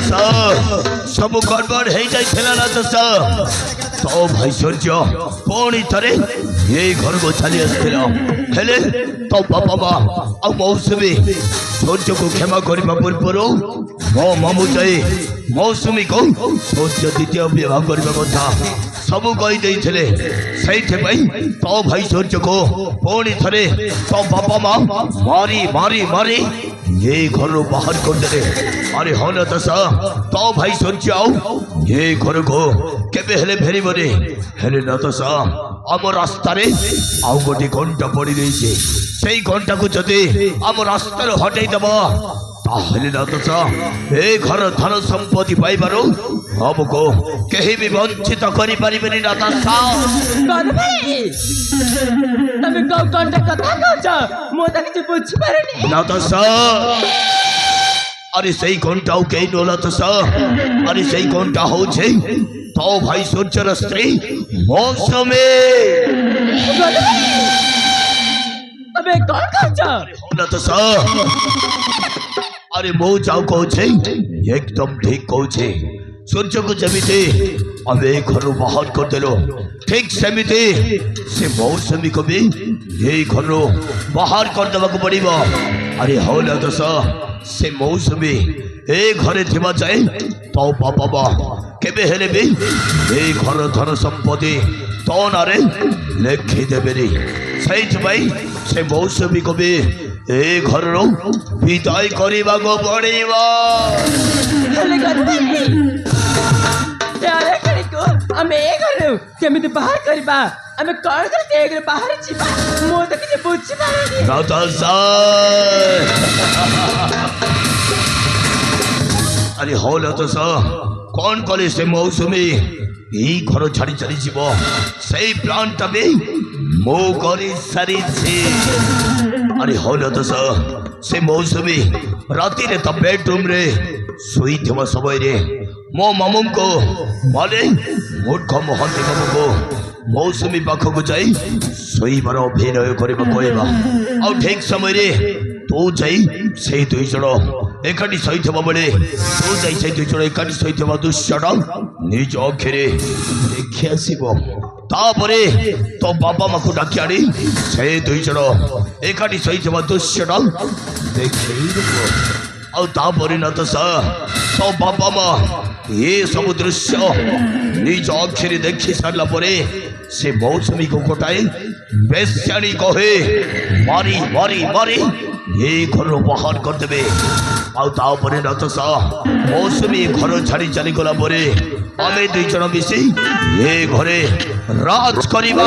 सब गड़बड़ हो जाइला ना तो भाई सूर्य पुणी थे ये घर को चली आसले तो बापा माँ आ मौसुमी सूर्य को क्षमा करने पूर्व मो मामू जाए मौसुमी को सूर्य द्वितीय विवाह करने कथा सब कहीदे तो भाई सूर्य को पुणी थे तो बापा माँ मारी मारी मारी ये घर बाहर कर दे। अरे हाँ ना तो भाई सूर्य आओ ये घर को केबे हेले फेरी बने हेले ना आम रास्ता आउ गोटे घंटा पड़ी रही से घंटा को जदि आम रास्तार हटाई दब ताहले ना ए घर धन संपत्ति पाई पारो हमको कहीं भी वंचित करी परिबेनी ना अरे सही घंटा कहीं नोला अरे सही घंटा हो तो भाई सूर्यर स्त्री मौसमी अरे मो जाओ कहे एकदम ठीक कहे सूर्य को जमीते अबे घर बाहर कर देलो ठीक सेमिते से मौसमी को भी ये घर बाहर कर देवा को पड़िबो। अरे हो ना से मौसमी ए घरे थिबा जाए तो बाबा बा केबे हेले भी ए घर धन संपत्ति तो नारे लेखि देबेनी सही भाई से मौसमी को भी ए घर विदाय करवा को पड़िबो। केमिति बाहर करबा आमे कौन करते एगरे बाहर छिबा मो त किछ बुझि पारेनी अरे हो कौन कले से मौसमी यही घर छाड़ी चली जीव से प्लान तबे मो करी सारी अरे हो से मौसमी राति रे त बेडरूम रे सोई थवा समय रे मो मामू को माले मूर्ख मोहंती मामू को मौसमी पाख को जाई सोईबार अभिनय करबा कहबा आ ठीक समय रे तू जाई से दुई जण एकाठी सहीथवा बेले तू जाई से दुई जण एकाठी सहीथवा दृश्यटा निज अखिरे देखि आसीबो तापरे तो बाबा माँ को डाकी आनी से दुई जण एकाठी सहीथवा दृश्यटा देखि आउे न तो बाबा माँ ये सब दृश्य निज अखिरे देखि सारा से मौसमी को गोटाए बेस्याणी कहे मारी मारी मारी ये घर बाहर कर देवे आउे न मौसमी घर छाड़ी चली गला आमे दुई जन मिसी ये घरे राज करिबा